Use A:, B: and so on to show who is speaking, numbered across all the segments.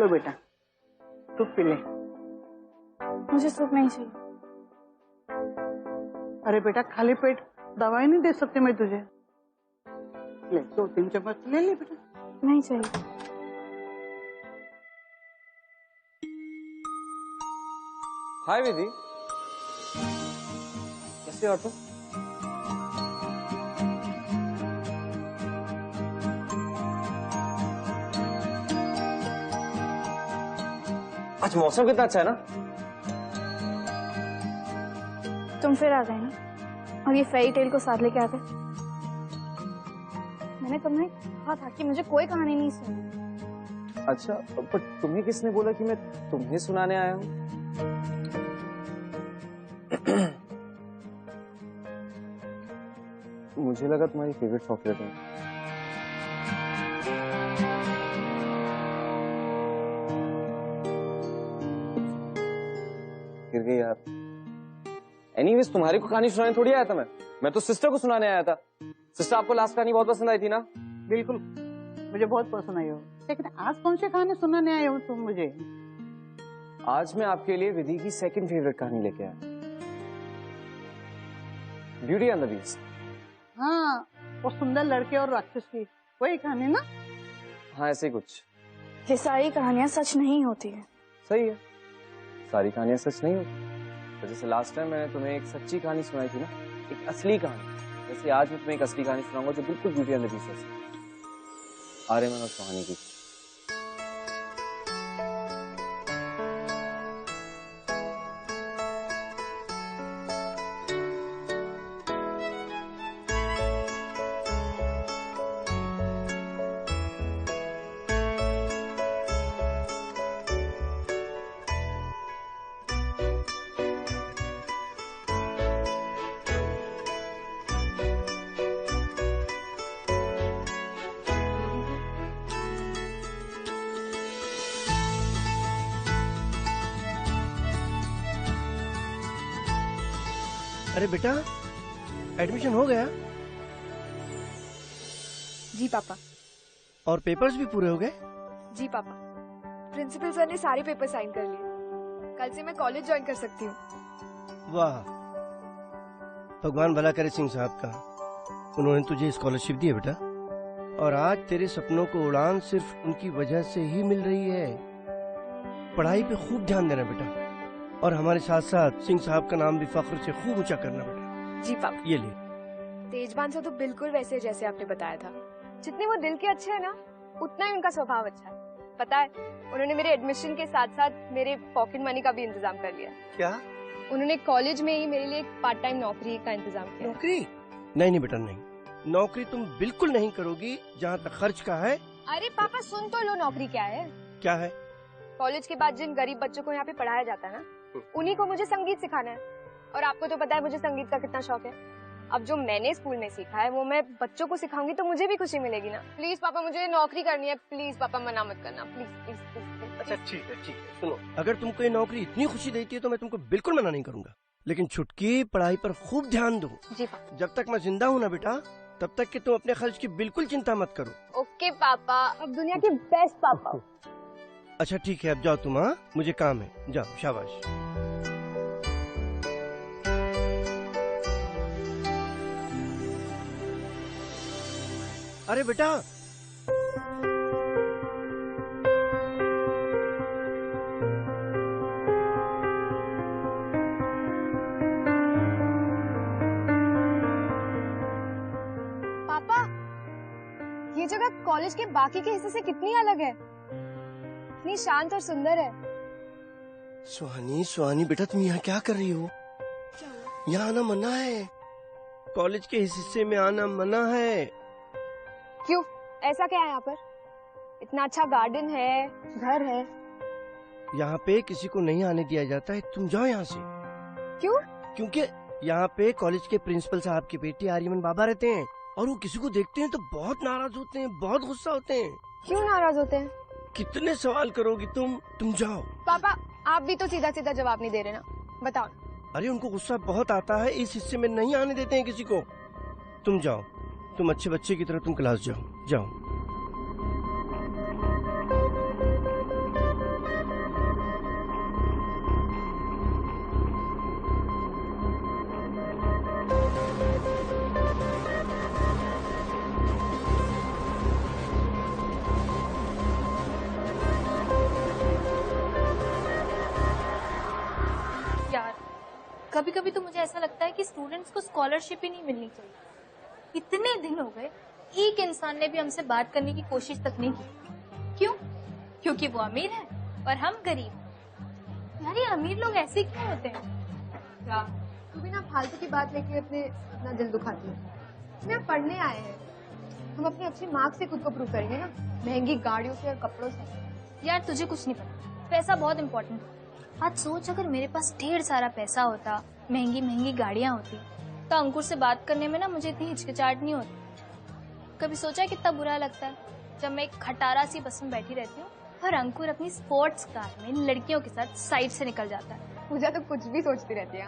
A: लो बेटा, soup P ले।
B: मुझे सूप नहीं चाहिए।
A: अरे बेटा, खाली पेट दवाई नहीं दे सकती मैं तुझे। ले 2-3 चम्मच ले ले बेटा।
B: नहीं चाहिए।
C: हाय विधि, कैसे हो तुम? आज मौसम कितना अच्छा है ना।
B: तुम फिर आ गए ना, और ये फेरी टेल को साथ लेके आ गए। मैंने तुम्हें कहा था कि मुझे कोई कहानी नहीं सुननी।
C: अच्छा, पर तुम्हें किसने बोला कि मैं तुम्हें सुनाने आया हूँ? मुझे लगा तुम्हारी फेवरेट चॉकलेट है। गिर गई यार। एनीवेज, तुम्हारी को कहानी सुनाने थोड़ी आया था मैं तो सिस्टर को सुनाने आया था। सिस्टर, आपको लास्ट कहानी बहुत पसंद आई थी ना?
A: बिल्कुल, मुझे बहुत पसंद आई हो। लेकिन आज कौन सी कहानी सुनाने आए हो तुम मुझे?
C: आज मैं आपके लिए विधि की सेकंड फेवरेट कहानी लेके आया, ब्यूटी एंड द बीस्ट।
A: हाँ, वो सुंदर लड़के और राक्षस की वही कहानी ना?
C: हाँ, ऐसे ही कुछ।
B: ये सारी कहानियां सच नहीं होती है।
C: सही है, सारी कहानियां सच नहीं होती। तो जैसे लास्ट टाइम मैंने तुम्हें एक सच्ची कहानी सुनाई थी ना, एक असली कहानी, जैसे आज मैं तुम्हें एक असली कहानी सुनाऊंगा जो बिल्कुल ब्यूटी एंड द बीस्ट है, आर्यमन और सुहानी की।
D: अरे बेटा, एडमिशन हो गया?
E: जी पापा।
D: और पेपर्स भी पूरे हो गए?
E: जी पापा, प्रिंसिपल सर ने सारे पेपर साइन कर लिए। कल से मैं कॉलेज ज्वाइन कर सकती हूँ।
D: वाह, भगवान भला करे सिंह साहब का, उन्होंने तुझे स्कॉलरशिप दी है बेटा। और आज तेरे सपनों को उड़ान सिर्फ उनकी वजह से ही मिल रही है। पढ़ाई पे खूब ध्यान देना बेटा, और हमारे साथ साथ सिंह साहब का नाम भी फख्र से खूब ऊंचा करना बेटा।
E: जी पापा।
D: ये ले।
E: तेजबान से तो बिल्कुल वैसे जैसे आपने बताया था। जितने वो दिल के अच्छे हैं ना, उतना ही उनका स्वभाव अच्छा है। पता है, उन्होंने मेरे एडमिशन के साथ साथ मेरे पॉकेट मनी का भी इंतजाम कर लिया।
D: क्या?
E: उन्होंने कॉलेज में ही मेरे लिए एक पार्ट टाइम नौकरी का इंतजाम किया।
D: नौकरी? नहीं बेटा, नहीं, नौकरी तुम बिल्कुल नहीं करोगी जहाँ तक खर्च का है।
E: अरे पापा, सुन तो लो, नौकरी क्या है।
D: क्या है?
E: कॉलेज के बाद जिन गरीब बच्चों को यहाँ पे पढ़ाया जाता है ना, उन्हीं को मुझे संगीत सिखाना है। और आपको तो पता है मुझे संगीत का कितना शौक है। अब जो मैंने स्कूल में सीखा है वो मैं बच्चों को सिखाऊंगी तो मुझे भी खुशी मिलेगी ना। प्लीज पापा, मुझे नौकरी करनी है। प्लीज पापा, मना मत करना। Please please please.
D: अच्छा ठीक है, ठीक है। सुनो, अगर तुमको ये नौकरी इतनी खुशी देती है तो मैं तुमको बिल्कुल मना नहीं करूंगा, लेकिन छुटकी पढ़ाई पर खूब ध्यान दो।
E: जी पापा।
D: जब तक मैं जिंदा हूँ ना बेटा, तब तक कि तुम अपने खर्च की बिल्कुल चिंता मत करो।
E: ओके पापा, अब दुनिया के बेस्ट पापा।
D: अच्छा ठीक है, अब जाओ तुम। हाँ, मुझे काम है, जाओ, शाबाश। अरे बेटा,
E: पापा, ये जगह कॉलेज के बाकी के हिस्से से कितनी अलग है, इतनी शांत और सुंदर है।
D: सुहानी, सुहानी बेटा, तुम यहाँ क्या कर रही हो? यहाँ आना मना है, कॉलेज के इस हिस्से में आना मना है।
E: क्यों, ऐसा क्या है यहाँ पर? इतना अच्छा गार्डन है, घर है।
D: यहाँ पे किसी को नहीं आने दिया जाता है, तुम जाओ यहाँ से।
E: क्यों?
D: क्योंकि यहाँ पे कॉलेज के प्रिंसिपल साहब के बेटे आर्यमन बाबा रहते हैं, और वो किसी को देखते हैं तो बहुत नाराज होते हैं, बहुत गुस्सा होते हैं।
E: क्यों नाराज होते हैं?
D: कितने सवाल करोगी तुम जाओ।
E: पापा, आप भी तो सीधा सीधा जवाब नहीं दे रहे ना, बताओ।
D: अरे उनको गुस्सा बहुत आता है, इस हिस्से में नहीं आने देते हैं किसी को। तुम जाओ, तुम अच्छे बच्चे की तरह तुम क्लास जाओ, जाओ।
F: कभी कभी तो मुझे ऐसा लगता है कि स्टूडेंट्स को स्कॉलरशिप ही नहीं मिलनी चाहिए। इतने दिन हो गए, एक इंसान ने भी हमसे बात करने की कोशिश तक नहीं की। क्यों? क्योंकि वो अमीर है और हम गरीब। यार ये अमीर लोग ऐसे क्यों होते हैं?
E: क्या तू भी ना फालतू की बात लेके अपना दिल दुखाती है। हम यहाँ पढ़ने आए हैं, हम अपने अच्छे मार्क्स से खुद को प्रूव करेंगे ना, महंगी गाड़ियों से और कपड़ों से।
F: यार तुझे कुछ नहीं पता, पैसा बहुत इम्पोर्टेंट है। आज सोच, अगर मेरे पास ढेर सारा पैसा होता, महंगी महंगी गाड़ियाँ होती, तो अंकुर से बात करने में ना मुझे इतनी हिचकिचाहट नहीं होती। कभी सोचा कितना बुरा लगता है जब मैं एक खटारा सी बस में बैठी रहती हूँ और अंकुर अपनी स्पोर्ट्स कार में लड़कियों के साथ साइड से निकल जाता है।
E: पूजा तो कुछ भी सोचती रहती है।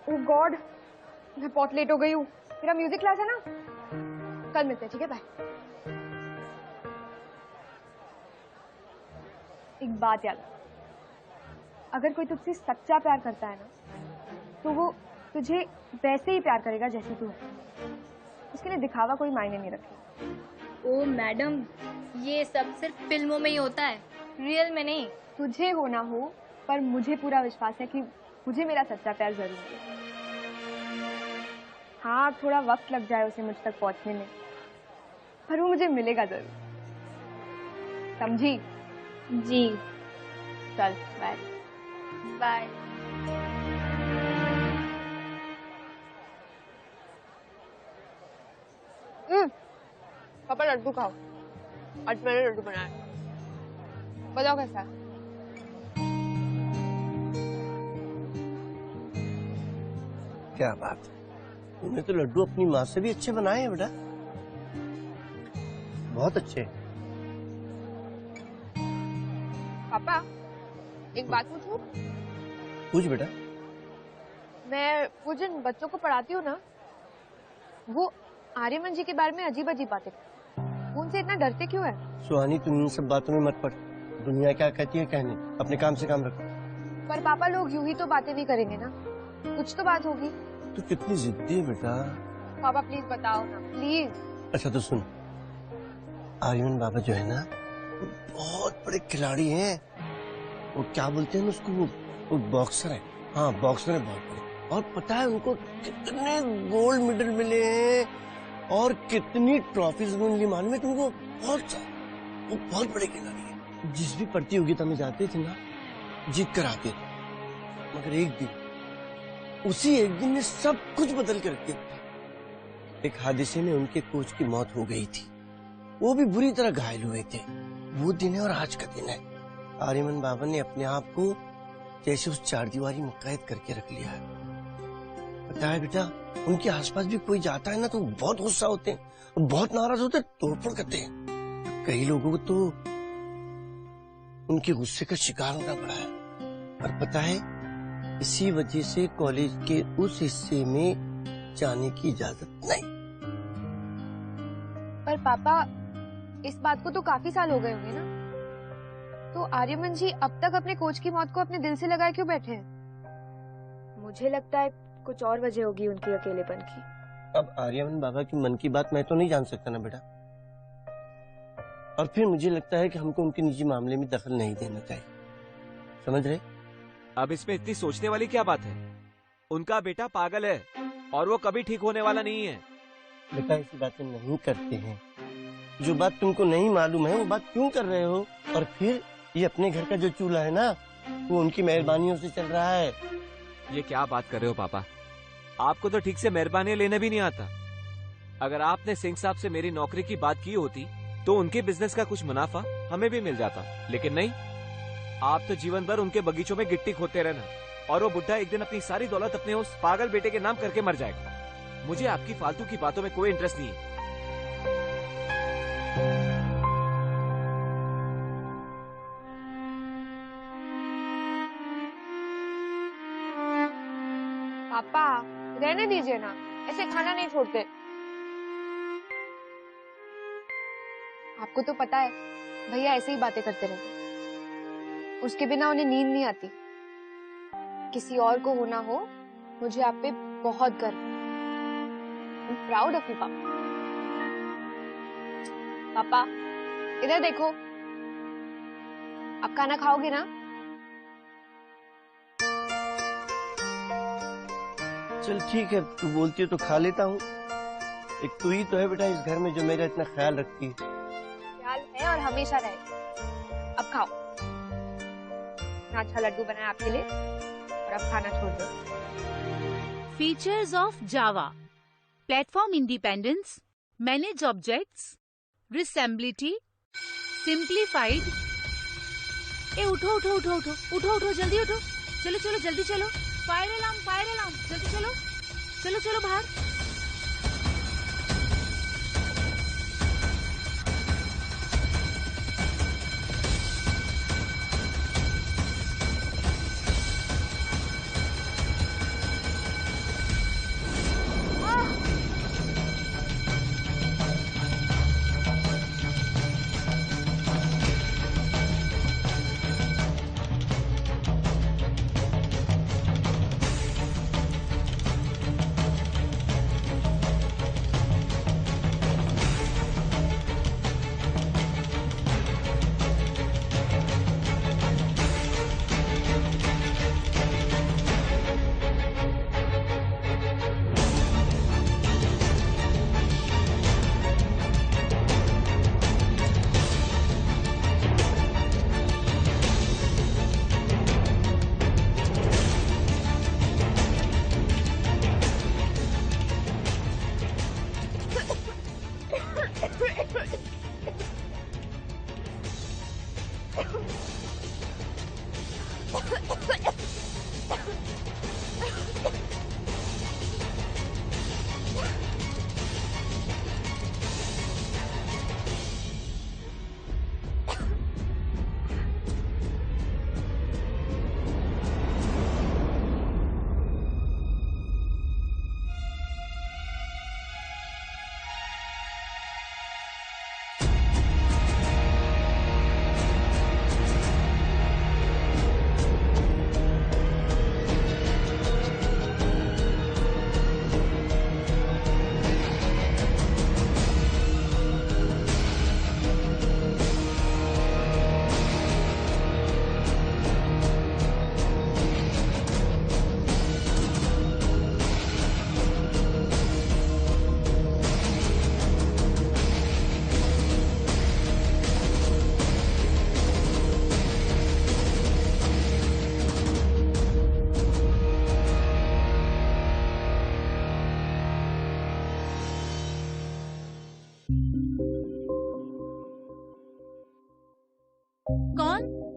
E: ओह गॉड, मैं बहुत लेट हो गई हूँ। मेरा म्यूजिक क्लास है ना, कल मिलते हैं, ठीक है? बाय। एक बात याद रख, अगर कोई तुझसे सच्चा प्यार करता है ना, तो वो तुझे वैसे ही प्यार करेगा जैसे तू है। उसके लिए दिखावा कोई मायने नहीं रखेगा।
F: ओ मैडम, ये सब सिर्फ फिल्मों में ही होता है, रियल में नहीं।
E: तुझे हो ना हो, पर मुझे पूरा विश्वास है कि मुझे मेरा सच्चा प्यार जरूर मिलेगा। हाँ, थोड़ा वक्त लग जाए उसे मुझ तक पहुंचने में, पर वो मुझे मिलेगा जरूर। समझी?
F: जी।
E: चल बाय।
F: बाय।
E: पापा लड्डू खाओ, आज मैंने लड्डू बनाया। बताओ कैसा है?
D: क्या बात है, तूने तो लड्डू अपनी माँ से भी अच्छे बनाए हैं बेटा, बहुत अच्छे।
E: पापा एक बात पूछूं?
D: पूछ बेटा।
E: मैं वो जिन बच्चों को पढ़ाती हूँ ना, वो आर्यमन जी के बारे में अजीब अजीब बातें करते हैं। वो उनसे इतना डरते क्यों है?
D: सुहानी, तुम इन सब बातों में मत पड़। दुनिया क्या कहती है कहने, अपने काम से काम रखो।
E: पर पापा लोग यूं ही तो बातें नहीं करेंगे ना, कुछ तो बात होगी।
D: तू कितनी जिद्दी है बेटा।
E: पापा प्लीज बताओ ना, प्लीज।
D: अच्छा तो सुन, आर्यमन बाबा जो है ना, वो बहुत बड़े खिलाड़ी हैं। वो क्या बोलते हैं उसको, वो बॉक्सर है। हाँ बॉक्सर है बहुत बड़े। और पता है उनको कितने गोल्ड मेडल मिले हैं और कितनी ट्रॉफीज मिली, मालूम है तुमको? बहुत सारे। वो बहुत बड़े खिलाड़ी हैं। जिस भी प्रतियोगिता में जाते थे ना, जीत कर आते थे। मगर एक दिन, उसी एक दिन में सब कुछ बदल कर रख दिया। एक हादसे में उनके कोच की मौत हो गई थी, वो भी बुरी तरह घायल हुए थे। वो दिन है और आज का दिन है। आर्यमन बाबा ने अपने आप को जैसे उस चारदीवारी में कैद करके रख लिया है। पता है बेटा, उनके आसपास भी कोई जाता है ना तो बहुत गुस्सा होते हैं, बहुत नाराज होते हैं, तोड़फोड़ करते हैं। कई लोगों को तो उनके गुस्से का शिकार होना पड़ा है। और पता है, इसी वजह से कॉलेज के उस हिस्से में जाने की इजाजत नहीं।
E: पर पापा इस बात को तो काफी साल हो गए होंगे ना, तो आर्यमन जी अब तक अपने कोच की मौत को अपने दिल से लगाए क्यों बैठे हैं? मुझे लगता है कुछ और वजह होगी उनके अकेलेपन की।
D: अब आर्यमन बाबा की मन की बात मैं तो नहीं जान सकता ना बेटा, और फिर मुझे लगता है कि हमको उनके निजी मामले में दखल नहीं देना चाहिए, समझ रहे?
C: अब इसमें इतनी सोचने वाली क्या बात है? उनका बेटा पागल है और वो कभी ठीक होने वाला नहीं है।
D: बेटा ऐसी बातें नहीं करते हैं। जो बात तुमको नहीं मालूम है वो बात क्यों कर रहे हो? और फिर ये अपने घर का जो चूल्हा है ना, वो उनकी मेहरबानियों से चल रहा है।
C: ये क्या बात कर रहे हो पापा? आपको तो ठीक से मेहरबानी लेने भी नहीं आता। अगर आपने सिंह साहब से मेरी नौकरी की बात की होती तो उनके बिजनेस का कुछ मुनाफा हमें भी मिल जाता, लेकिन नहीं। आप तो जीवन भर उनके बगीचों में गिट्टी खोदते रहना, और वो बुढ़ा एक दिन अपनी सारी दौलत अपने उस पागल बेटे के नाम करके मर जाएगा। मुझे आपकी फालतू की बातों में कोई इंटरेस्ट नहीं है।
E: पापा रहने दीजिए ना, ऐसे खाना नहीं छोड़ते। आपको तो पता है भैया ऐसे ही बातें करते रहते, उसके बिना उन्हें नींद नहीं आती। किसी और को होना हो, मुझे आप पे बहुत गर्व है। I'm proud of you, पापा। पापा इधर देखो, आप खाना खाओगे ना?
D: चल ठीक है, तू बोलती है तो खा लेता हूँ। एक तू ही तो है बेटा इस घर में जो मेरा इतना ख्याल रखती है।
E: ख्याल है और हमेशा रहेगा। अब खाओ, इतना अच्छा लड्डू बनाया आपके लिए, और अब खाना छोड़ दो।
G: Features of Java: Platform independence, manage objects, reusability, simplified. ए उठो उठो उठो उठो उठो उठो, जल्दी उठो, चलो चलो जल्दी चलो, फायर अलार्म, जल्दी चलो, चलो चलो बाहर।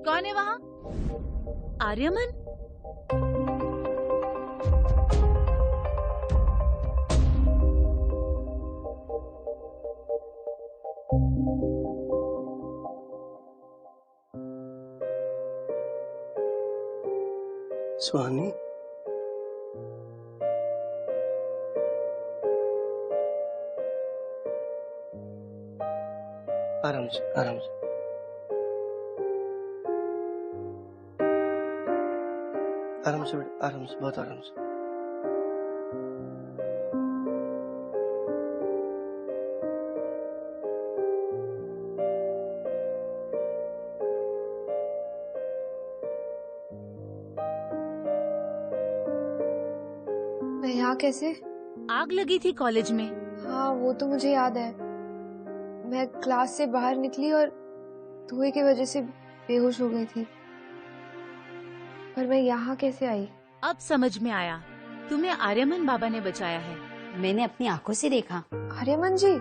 G: कौन है वहाँ? आर्यमन?
D: सुहानी, आराम से आराम से। आराम से बेटा, आराम से, बहुत आराम से।
E: मैं यहाँ कैसे?
G: आग लगी थी कॉलेज में।
E: हाँ वो तो मुझे याद है। मैं क्लास से बाहर निकली और धुएं की वजह से बेहोश हो गई थी। पर मैं यहाँ कैसे आई?
G: अब समझ में आया, तुम्हें आर्यमन बाबा ने बचाया है।
H: मैंने अपनी आंखों से देखा।
E: आर्यमन जी?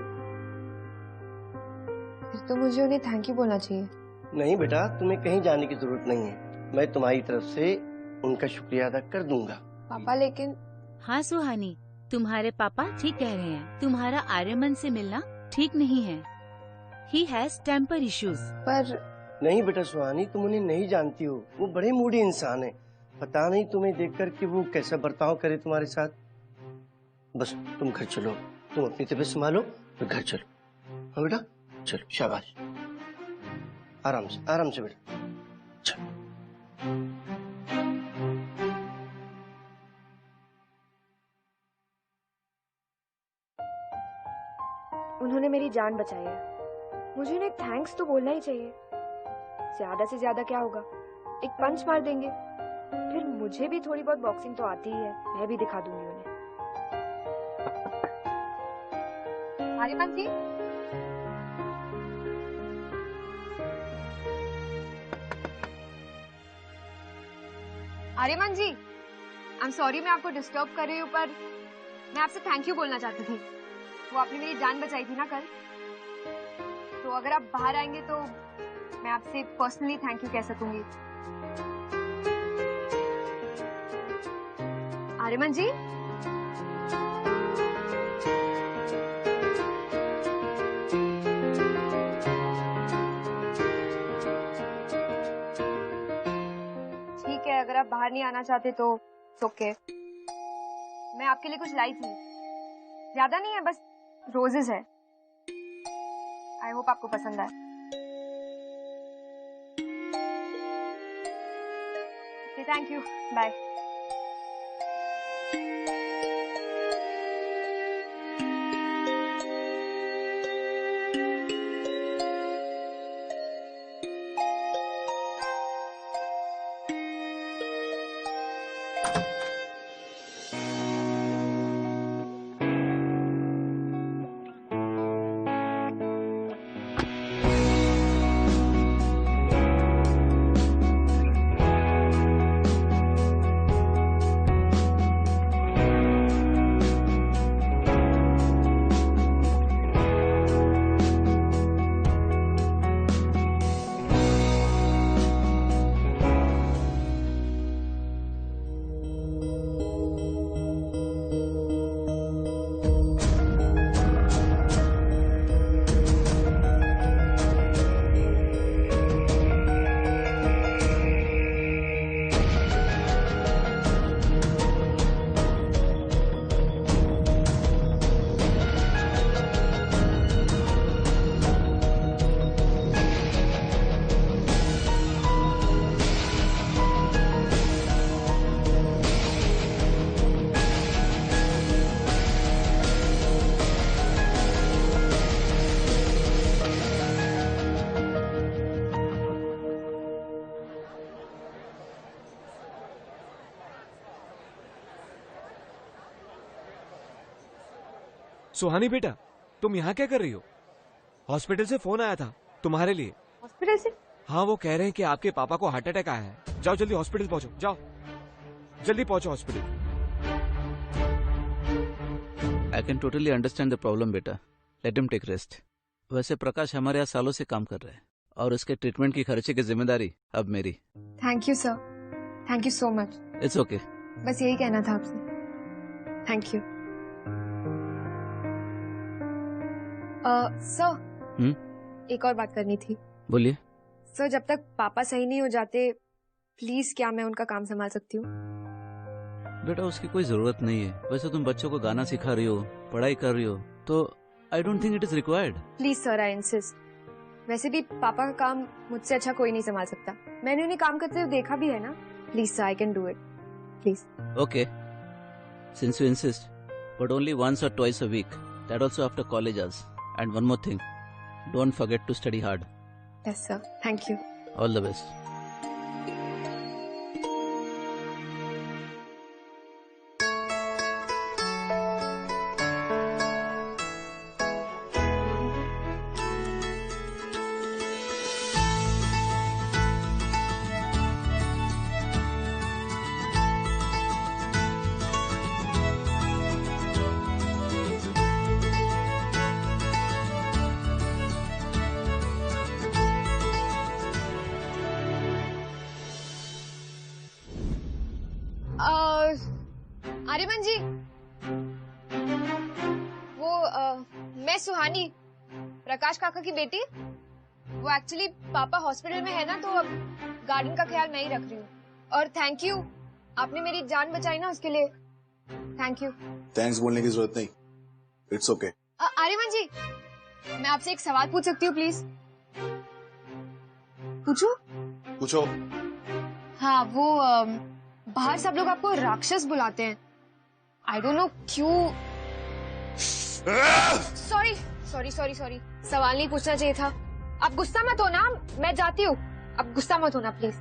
E: फिर तो मुझे उन्हें थैंक यू बोलना चाहिए।
D: नहीं बेटा, तुम्हें कहीं जाने की जरूरत नहीं है। मैं तुम्हारी तरफ से उनका शुक्रिया अदा कर दूंगा।
E: पापा लेकिन।
G: हाँ सुहानी, तुम्हारे पापा ठीक कह रहे हैं। तुम्हारा आर्यमन से मिलना ठीक नहीं है। He has temper issues।
E: पर
D: नहीं बेटा सुहानी, तुम उन्हें नहीं जानती हो। वो बड़े मूडी इंसान है। पता नहीं तुम्हें देखकर कि वो कैसा बर्ताव करे तुम्हारे साथ। बस तुम घर चलो, तुम अपनी तबीयत संभालो और घर चलो। हाँ बेटा, चलो, शाबाश। आराम से बेटा, चलो।
E: उन्होंने मेरी जान बचाई है, मुझे उन्हें थैंक्स तो बोलना ही चाहिए। ज्यादा से ज्यादा क्या होगा, एक पंच मार देंगे। फिर मुझे भी थोड़ी बहुत बॉक्सिंग तो आती ही है, मैं भी दिखा दूंगी उन्हें। आर्यमान जी, आर्यमान जी, आई एम सॉरी मैं आपको डिस्टर्ब कर रही हूँ, पर मैं आपसे थैंक यू बोलना चाहती थी। वो आपने मेरी जान बचाई थी ना कल, तो अगर आप बाहर आएंगे तो मैं आपसे पर्सनली थैंक यू कह सकूंगी। आर्यमान जी, ठीक है, अगर आप बाहर नहीं आना चाहते तो ओके। मैं आपके लिए कुछ लाई थी, ज्यादा नहीं है, बस रोजेस है। आई होप आपको पसंद आए। Thank you, bye.
I: सुहानी बेटा, तुम यहाँ क्या कर रही हो? हॉस्पिटल से फोन आया था तुम्हारे लिए।
E: हॉस्पिटल से?
I: हाँ, वो कह रहे हैं कि आपके पापा को हार्ट अटैक आया है। जाओ जल्दी हॉस्पिटल पहुंचो, जाओ जल्दी पहुंचो hospital.
J: I can totally understand the problem बेटा, लेट हिम टेक रेस्ट। वैसे प्रकाश हमारे यहाँ सालों से काम कर रहे हैं और उसके ट्रीटमेंट की खर्चे की जिम्मेदारी अब मेरी।
E: Thank you sir, thank you so much.
J: It's okay.
E: बस यही कहना था आपसे, थैंक यू। सर, एक और बात करनी थी।
J: बोलिए।
E: सर, जब तक पापा सही नहीं हो जाते, प्लीज क्या मैं उनका काम संभाल सकती हूँ?
J: बेटा उसकी कोई जरूरत नहीं है। वैसे तुम बच्चों को गाना सिखा रही हो, पढ़ाई कर रही हो, तो I don't think it is required.
E: Please sir, I insist. वैसे भी पापा का काम मुझसे अच्छा कोई नहीं संभाल सकता। मैंने उन्हें काम करते हुए देखा भी है ना। Please sir, I can do it, please.
J: Okay, since you insist, but only once or twice a week, that also after college hours. And one more thing, don't forget to study hard.
E: Yes sir, thank you.
J: All the best.
E: Aryaman ji, वो मैं सुहानी, प्रकाश काका की बेटी। वो actually पापा hospital में है ना, तो अब गार्डन का ख्याल मैं ही रख रही हूँ। और थैंक यू, आपने मेरी जान बचाई ना, उसके लिए थैंक यू।
K: थैंक्स बोलने की जरूरत नहीं, इट्स ओके।
E: आर्यमान जी, मैं आपसे एक सवाल पूछ सकती हूँ प्लीज? पूछूं?
K: पूछो।
E: हाँ, वो बाहर सब लोग आपको राक्षस बुलाते हैं। आई डोंट नो क्यों। सॉरी सॉरी सॉरी सॉरी, सवाल नहीं पूछना चाहिए था। आप गुस्सा मत होना, मैं जाती हूँ। अब गुस्सा मत होना प्लीज।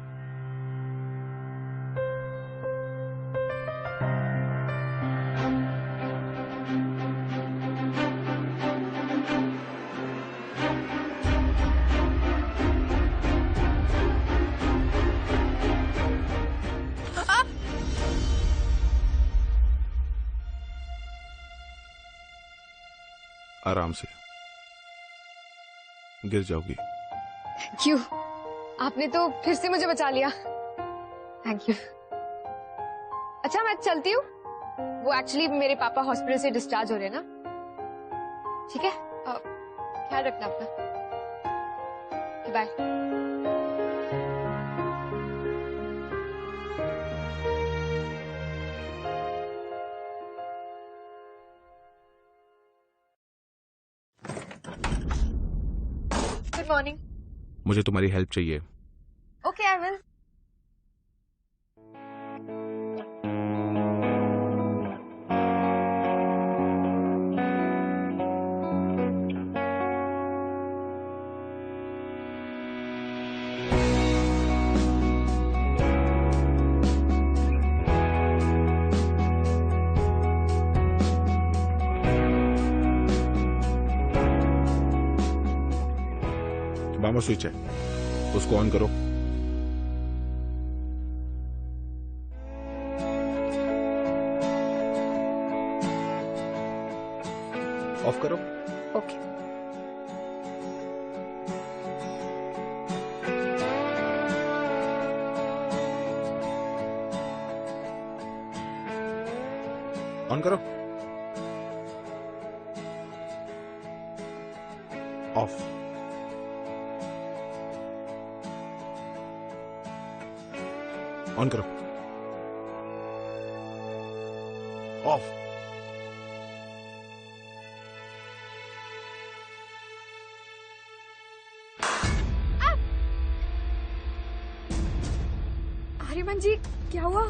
L: आराम से, गिर जाओगी।
E: क्यों? आपने तो फिर से मुझे बचा लिया। Thank you. अच्छा मैं चलती हूँ, वो एक्चुअली मेरे पापा हॉस्पिटल से डिस्चार्ज हो रहे हैं ना। ठीक है, ख्याल रखना अपना। बाय। Good morning.
L: मुझे तुम्हारी हेल्प चाहिए।
E: Okay, I will.
L: बामा स्विच है, उसको ऑन करो। ऑफ करो।
E: ओके।
L: ऑन करो। ऑफ। ऑन करो। ऑफ।
E: आर्यमन जी, क्या हुआ?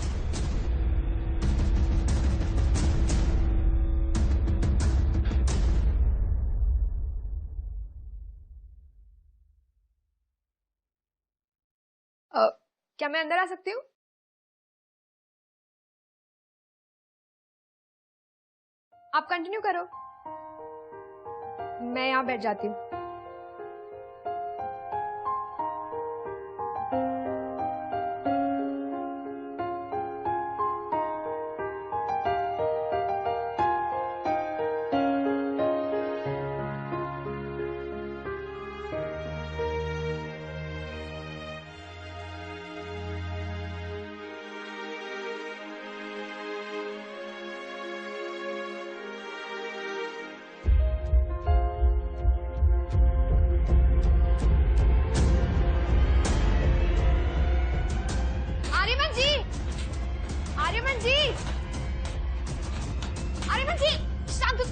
E: क्या मैं अंदर आ सकती हूँ? आप कंटिन्यू करो, मैं यहाँ बैठ जाती हूँ। आर्यमन जी, आर्यमन जी, शांत हो।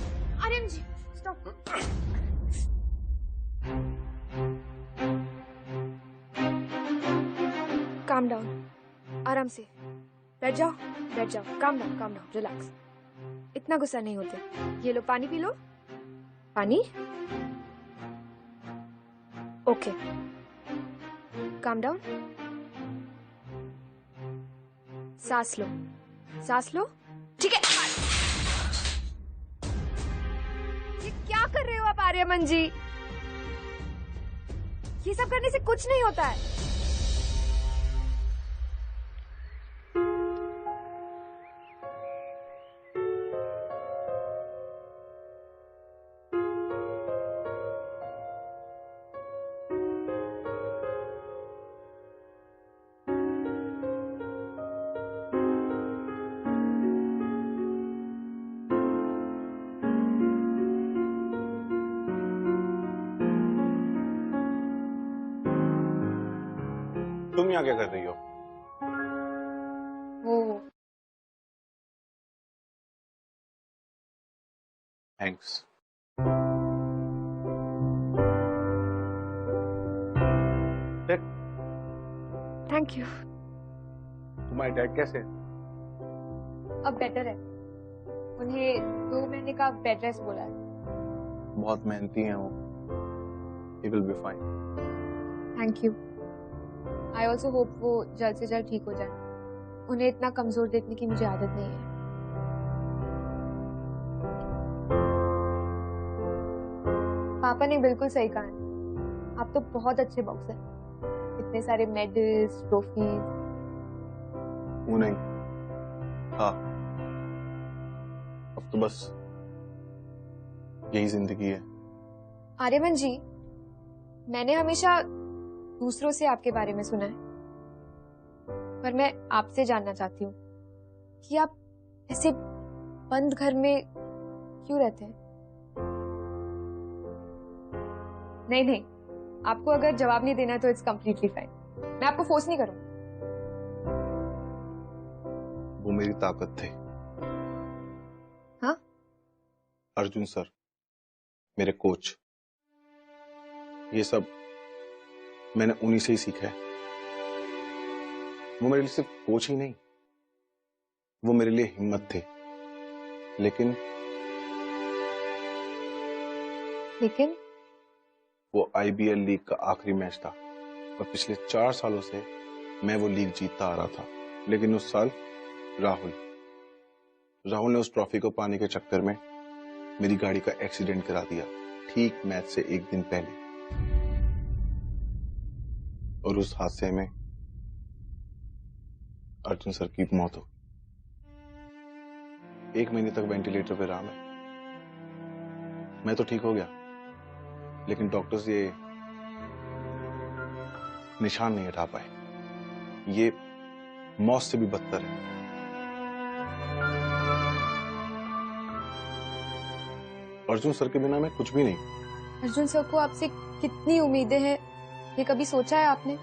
E: आर्यमन जी, स्टॉप। काम डाउन, आराम से बैठ जाओ, बैठ जाओ। Calm down, relax. इतना गुस्सा नहीं होते। ये लो, पानी पी लो। पानी। Okay, calm down. सांस लो, सांस लो। ठीक है। ये क्या कर रहे हो आप आर्यमन जी? ये सब करने से कुछ नहीं होता है।
K: तुम यहाँ क्या कर रही हो?
E: वो
K: थैंक्स।
E: Thank you.
K: तुम्हारे डैड कैसे हैं?
E: अब बेटर है। उन्हें 2 महीने का बेड रेस्ट बोला है।
K: बहुत मेहनती हैं वो। He will be fine.
E: Thank you. I also hope वो जल्द से जल्द ठीक हो जाए। उन्हें इतना कमजोर देखने की मुझे आदत नहीं है। पापा ने बिल्कुल सही कहा है। आप तो बहुत अच्छे बॉक्सर हैं। इतने सारे मेडल्स, ट्रॉफीज।
K: वो नहीं, हाँ, अब तो बस यही जिंदगी है।
E: आर्यमन जी, मैंने हमेशा दूसरों से आपके बारे में सुना है, पर मैं आपसे जानना चाहती हूँ कि आप ऐसे बंद घर में क्यों रहते हैं? नहीं नहीं, आपको अगर जवाब नहीं देना है तो इट्स कम्प्लीटली फाइन, मैं आपको फोर्स नहीं करूंगी।
K: वो मेरी ताकत थे।
E: हाँ?
K: अर्जुन सर, मेरे कोच, ये सब मैंने उन्हीं से ही सीखा है। वो मेरे लिए सिर्फ कोच ही नहीं, वो मेरे लिए हिम्मत थे। लेकिन वो IBL लीग का आखिरी मैच था और पिछले 4 सालों से मैं वो लीग जीतता आ रहा था। लेकिन उस साल राहुल ने उस ट्रॉफी को पाने के चक्कर में मेरी गाड़ी का एक्सीडेंट करा दिया, ठीक मैच से एक दिन पहले। और उस हादसे में अर्जुन सर की मौत हो। 1 महीने तक वेंटिलेटर पे रहा मैं तो ठीक हो गया, लेकिन डॉक्टर्स ये निशान नहीं हटा पाए। ये मौत से भी बदतर है। अर्जुन सर के बिना मैं कुछ भी नहीं।
E: अर्जुन सर को आपसे कितनी उम्मीदें हैं, ये कभी सोचा है आपने?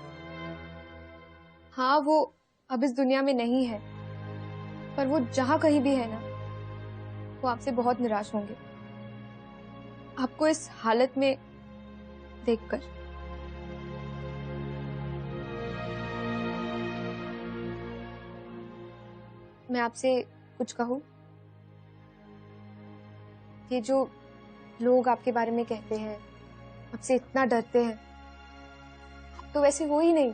E: हाँ, वो अब इस दुनिया में नहीं है, पर वो जहां कहीं भी है ना, वो आपसे बहुत निराश होंगे आपको इस हालत में देखकर। मैं आपसे कुछ कहूं? ये जो लोग आपके बारे में कहते हैं, आपसे इतना डरते हैं, आप तो वैसे हो ही नहीं।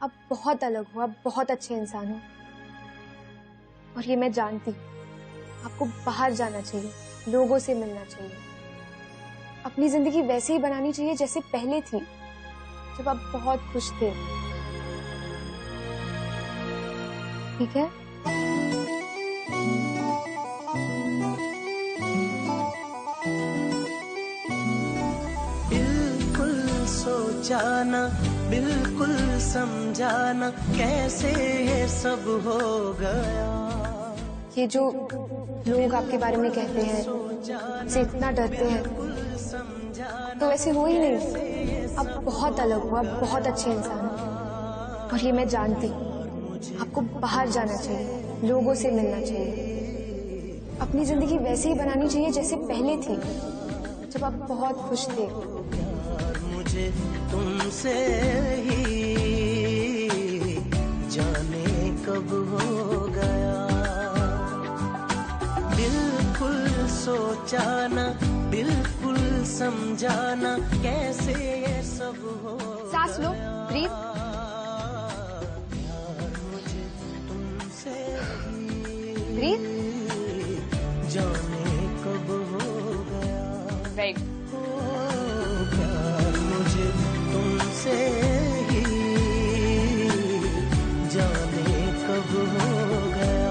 E: आप बहुत अलग हो, आप बहुत अच्छे इंसान हो, और ये मैं जानती हूँ। आपको बाहर जाना चाहिए, लोगों से मिलना चाहिए, अपनी जिंदगी वैसे ही बनानी चाहिए जैसे पहले थी, जब आप बहुत खुश थे। ठीक है?
M: बिल्कुल सोचाना, बिल्कुल समझाना, कैसे ये सब हो गया।
E: ये जो लोग आपके बारे में कहते हैं, आपसे इतना डरते हैं, तो वैसे हो ही नहीं। आप बहुत अलग हो, आप बहुत अच्छे इंसान हो, और ये मैं जानती हूँ। आपको बाहर जाना चाहिए, लोगों से मिलना चाहिए, अपनी जिंदगी वैसे ही बनानी चाहिए जैसे पहले थी, जब आप बहुत खुश थे।
M: मुझे तुमसे ही जाने कब हो गया। बिल्कुल सोचाना, बिल्कुल समझाना, कैसे ये सब हो।
E: सांस लो, ब्रीथ।
M: मुझे तुमसे
E: ब्रीथ।
M: जाने कब हो गया।
E: राइट।
M: प्यार मुझे तुमसे ही जाने कब हो गया।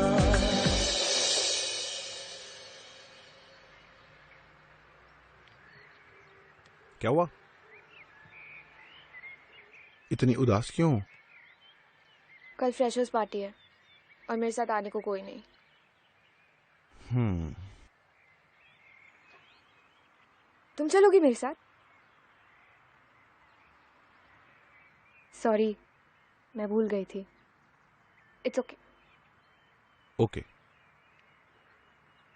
L: क्या हुआ? इतनी उदास क्यों?
E: कल फ्रेशर्स पार्टी है और मेरे साथ आने को कोई नहीं। तुम चलोगी मेरे साथ? सॉरी, मैं भूल गई थी। It's okay.
L: Okay,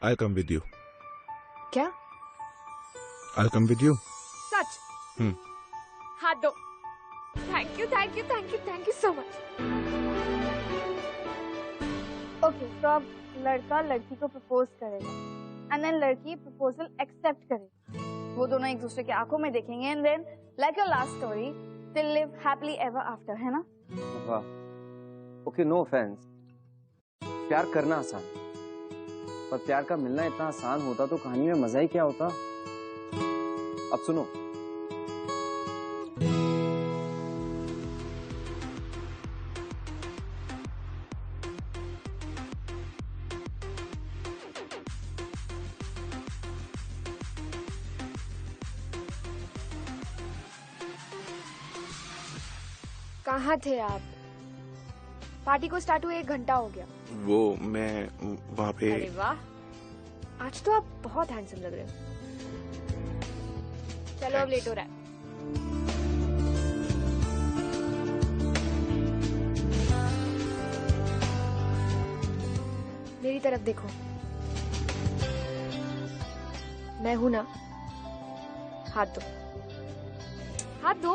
L: I come with you.
E: क्या?
L: I come with you.
E: सच? हाथ दो। Thank you, thank you, thank you, thank you so much.
B: Okay, तो अब लड़का लड़की को प्रपोज करेगा एंड देन लड़की प्रपोजल एक्सेप्ट करेगी। वो दोनों एक दूसरे की आंखों में देखेंगे and then like a last story they live happily ever after, है ना?
C: वाह, ओके, नो ऑफेंस। प्यार करना आसान है, पर प्यार का मिलना इतना आसान होता तो कहानी में मजा ही क्या होता। अब सुनो,
E: कहाँ थे आप? पार्टी को स्टार्ट हुए 1 घंटा हो गया।
L: वो मैं वहाँ पे।
E: अरे वाह, आज तो आप बहुत हैंडसम लग रहे हो। चलो अब लेट हो रहा है। मेरी तरफ देखो, मैं हूं ना। हाथ दो, हाथ दो।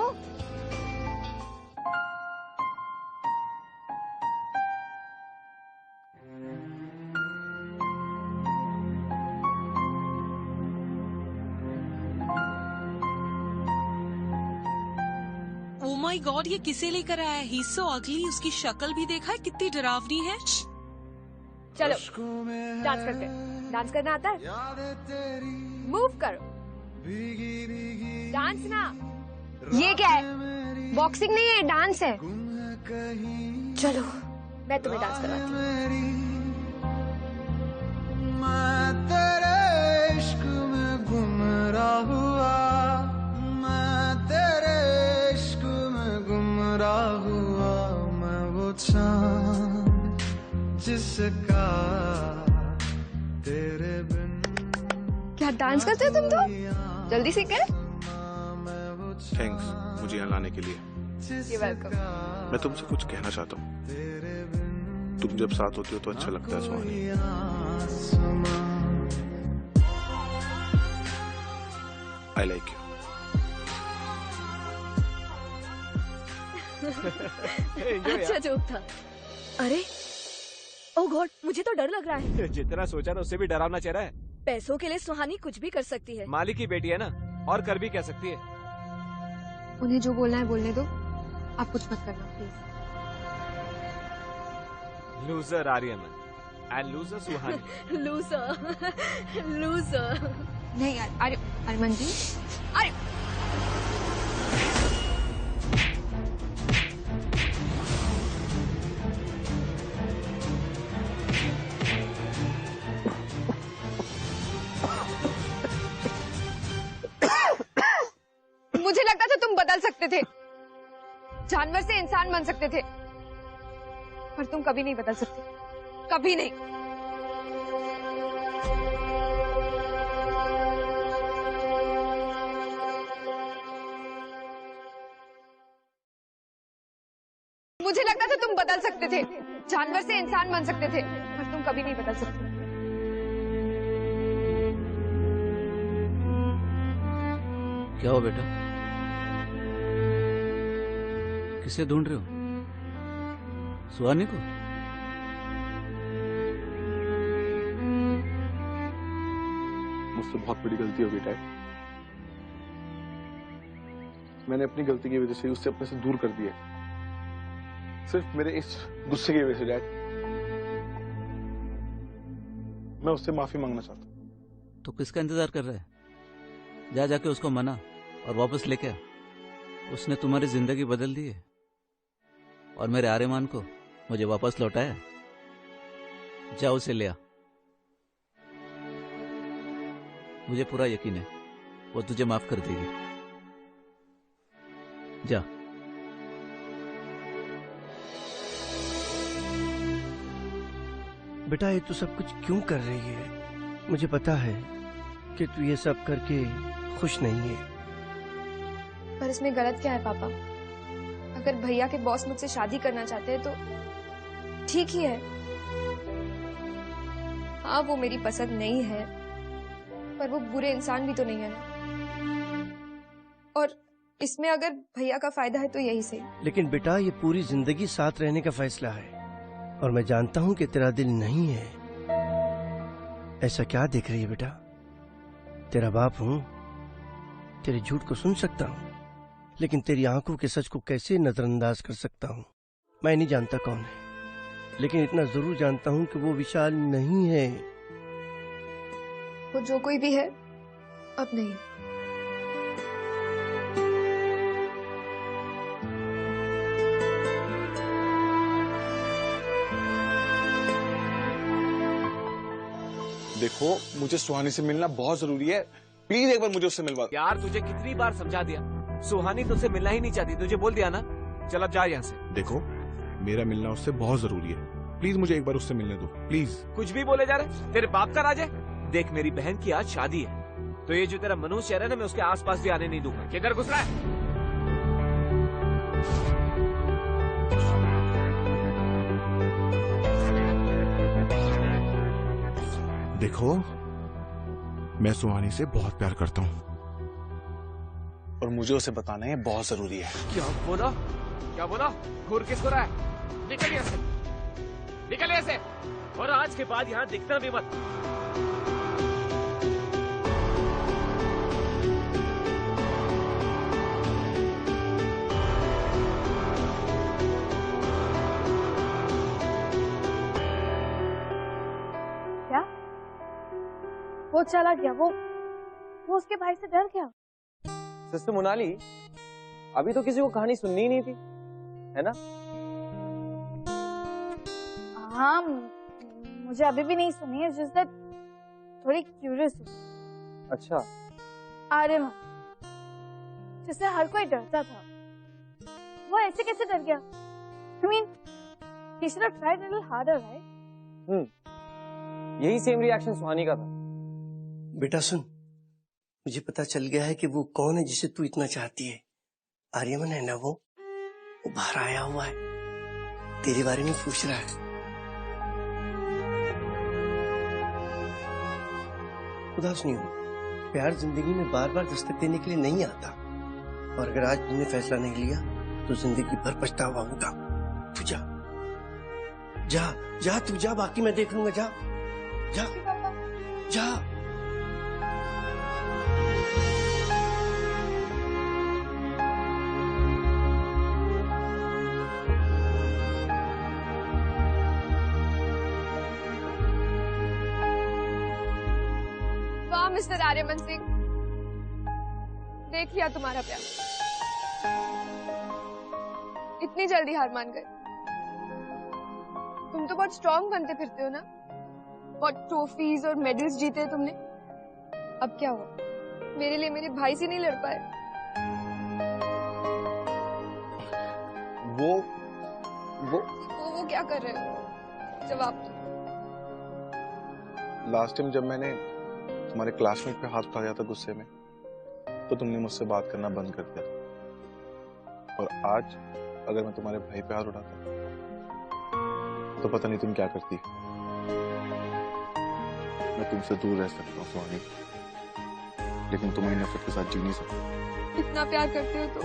N: ओ माय गॉड, ये किसे लेकर आया है? ही सो अगली। उसकी शक्ल भी देखा है, कितनी डरावनी है।
E: चलो डांस करते हैं। डांस करना आता है? मूव करो, डांस ना। ये क्या है? बॉक्सिंग नहीं है, डांस है। चलो मैं तुम्हें डांस करवाती हूँ।
M: मैं तेरे इश्क में गुमराह हुआ, मैं तेरे इश्क में गुमराह हुआ, मैं वो चांद जिसका तेरे बिन।
E: क्या डांस करते हो तुम तो? जल्दी सीख गए।
L: थैंक्स मुझे यहाँ लाने के लिए।
E: You're welcome.
L: मैं तुमसे कुछ कहना चाहता हूँ। तुम जब साथ होती हो तो अच्छा लगता है सुहानी। I like you.
E: अच्छा जोक था। अरे ओ गॉड, मुझे तो डर लग रहा है।
I: जितना सोचा था उससे भी डरावना चेहरा है।
E: पैसों के लिए सुहानी कुछ भी कर सकती है।
I: मालिक की बेटी है ना, और कर भी क्या सकती है।
E: उन्हें जो बोलना है बोलने दो, आप कुछ मत करना please.
I: Loser Aryaman and loser Suhani.
E: Loser loser नहीं यार। अरे अरमान जी, अरे मुझे लगता था तुम बदल सकते थे, जानवर से इंसान बन सकते थे, पर तुम कभी नहीं बदल सकते, कभी नहीं। मुझे लगता था तुम बदल सकते थे, जानवर से इंसान बन सकते थे, पर तुम कभी नहीं बदल सकते।
J: क्या हो बेटा? किसे ढूंढ रहे हो? सुहानी को?
K: मुझसे बहुत बड़ी गलती हो गई डैड। मैंने अपनी गलती की वजह से उससे अपने से दूर कर दिया, सिर्फ मेरे इस गुस्से की वजह से डैड। मैं उससे माफी मांगना चाहता हूँ।
J: तो किसका इंतजार कर रहा है? जा जाके उसको मना और वापस लेके आ। उसने तुम्हारी जिंदगी बदल दी है और मेरे आर्यमान को मुझे वापस लौटाया। जा उसे ले आ। मुझे पूरा यकीन है वो तुझे माफ कर देगी। जा।
D: बेटा ये तू सब कुछ क्यों कर रही है? मुझे पता है कि तू ये सब करके खुश नहीं है।
E: पर इसमें गलत क्या है पापा? अगर भैया के बॉस मुझसे शादी करना चाहते हैं तो ठीक ही है। हाँ वो मेरी पसंद नहीं है, पर वो बुरे इंसान भी तो नहीं है ना। और इसमें अगर भैया का फायदा है तो यही सही।
D: लेकिन बेटा ये पूरी जिंदगी साथ रहने का फैसला है और मैं जानता हूँ कि तेरा दिल नहीं है। ऐसा क्या देख रही है बेटा? तेरा बाप हूँ, तेरे झूठ को सुन सकता हूँ, लेकिन तेरी आंखों के सच को कैसे नजरअंदाज कर सकता हूँ? मैं नहीं जानता कौन है, लेकिन इतना जरूर जानता हूँ कि वो विशाल नहीं है।
E: वो जो कोई भी है अब नहीं।
K: देखो मुझे सुहानी से मिलना बहुत जरूरी है, प्लीज एक बार मुझे उससे मिलवा।
I: यार तुझे कितनी बार समझा दिया, सुहानी तुझसे मिलना ही नहीं चाहती, तुझे बोल दिया ना। चल अब जा यहाँ से।
L: देखो, मेरा मिलना उससे बहुत जरूरी है, प्लीज मुझे एक बार उससे मिलने दो, प्लीज।
I: कुछ भी बोले जा रहे, तेरे बाप का राज है। देख, मेरी बहन की आज शादी है, तो ये जो तेरा मनोज शहर है ना, मैं उसके आसपास भी आने नहीं दूंगा। किधर घुस रहा है?
L: देखो, मैं सुहानी से बहुत प्यार करता हूँ और मुझे उसे बताना ये बहुत जरूरी है।
I: क्या बोला? क्या बोला? घूर किसको रहा है? निकल यहाँ से, निकल यहाँ से, और आज के बाद यहाँ दिखना भी मत।
B: क्या? वो चला गया, वो उसके भाई से डर गया।
C: सिस्टर मोनाली, अभी तो किसी को कहानी सुननी ही नहीं थी, है ना?
B: हाँ, मुझे अभी भी नहीं सुनी है, जिस थोड़ी क्यूरियस हूँ।
C: अच्छा।
B: आर्यमन, जिससे हर कोई डरता था, वो ऐसे कैसे डर गया? I mean, he should have tried a little harder, right?
C: यही सेम रिएक्शन सुहानी का था।
D: बेटा सुन, मुझे पता चल गया है कि वो कौन है जिसे तू इतना चाहती है। आर्यमन है ना वो बाहर आया हुआ है, तेरे बारे में पूछ रहा है। उदास नहीं हो, प्यार जिंदगी में बार बार दस्तक देने के लिए नहीं आता, और अगर आज तुमने फैसला नहीं लिया तो जिंदगी भर पछतावा होगा। तू जा जा जा, तू जा, बाकी मैं देख लूंगा। जा जा जा।
E: वाह मिस्टर आर्यमन सिंह, देख लिया तुम्हारा प्यार, इतनी जल्दी हार मान गए। तुम तो बहुत स्ट्रॉन्ग बनते फिरते हो ना, बहुत ट्रॉफीज और मेडल्स जीते तुमने। अब क्या हुआ? मेरे लिए मेरे भाई से नहीं लड़ पाए? वो क्या कर रहे हो? जवाब दो।
L: लास्ट टाइम जब मैंने तुम्हारे क्लासमेट पे हाथ उठाया था गुस्से में, तो तुमने मुझसे बात करना बंद कर दिया था। और आज अगर मैं तुम्हारे भाई पे हाथ उठाता तो पता नहीं तुम क्या करती। मैं तुमसे दूर रह सकता हूँ सुहानी, लेकिन तुम्हारी नफरत के साथ जी नहीं सकता।
E: इतना प्यार करते हो तो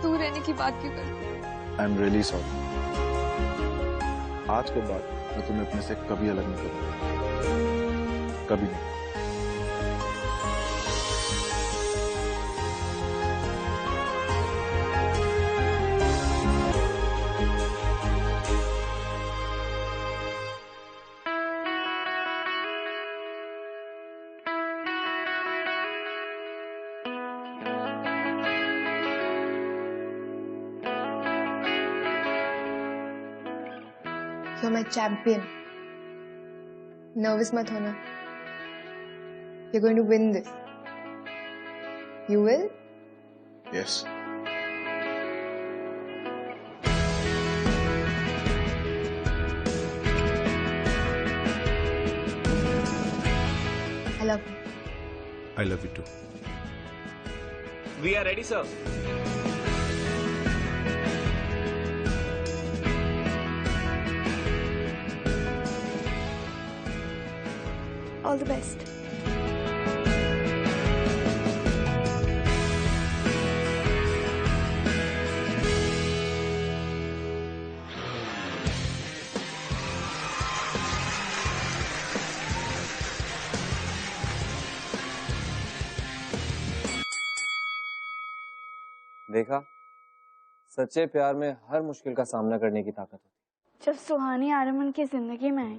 E: दूर रहने की बात क्यों करते हो?
L: I am really sorry. आज के बाद मैं तुम्हें अपने से कभी अलग नहीं करूंगा, कभी नहीं।
E: You're my champion. Nervous मत होना. You're going to win this. You will?
L: Yes.
E: I love you.
L: I love you too.
I: We are ready, sir.
B: All the best.
C: देखा, सच्चे प्यार में हर मुश्किल का सामना करने की ताकत होती है।
B: जब सुहानी आर्यमन की जिंदगी में आई,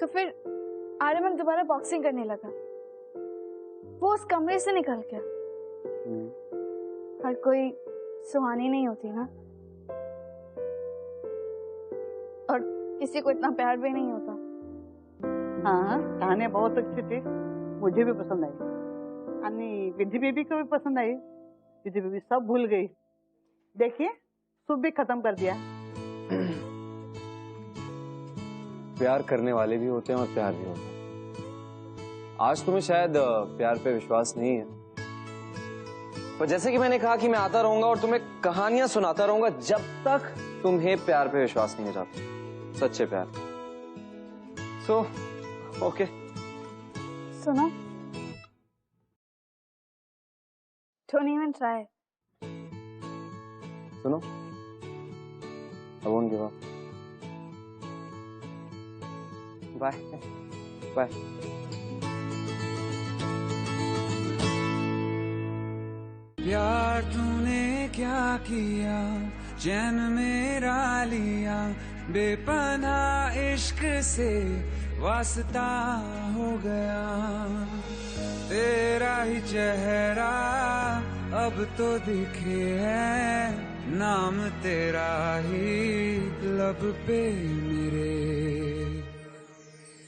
B: तो फिर आर्यमन दोबारा बॉक्सिंग करने लगा। वो उस कमरे से निकल गया। हर कोई सुहानी नहीं होती ना, और किसी को इतना प्यार भी नहीं होता।
A: हाँ, कहानी बहुत अच्छी थी, मुझे भी पसंद आई। आणि विधि बेबी को भी पसंद आई। विधि बेबी सब भूल गई। देखिए सूप भी खत्म कर दिया।
C: प्यार करने वाले भी होते हैं और प्यार भी होता है। आज तुम्हें शायद प्यार पे विश्वास नहीं है, पर जैसे कि मैंने कहा कि मैं आता रहूंगा और तुम्हें कहानियां सुनाता रहूंगा जब तक तुम्हें प्यार पे विश्वास नहीं हो जाता, सच्चे प्यार। सो ओके
B: सुनो, don't even try.
C: सुनो, I won't give up. Bye. Bye.
M: प्यार तूने क्या किया, चैन मेरा लिया, बेपनाह इश्क से वास्ता हो गया। तेरा ही चेहरा अब तो दिखे है, नाम तेरा ही लब पे मेरे।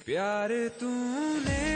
M: प्यार तूने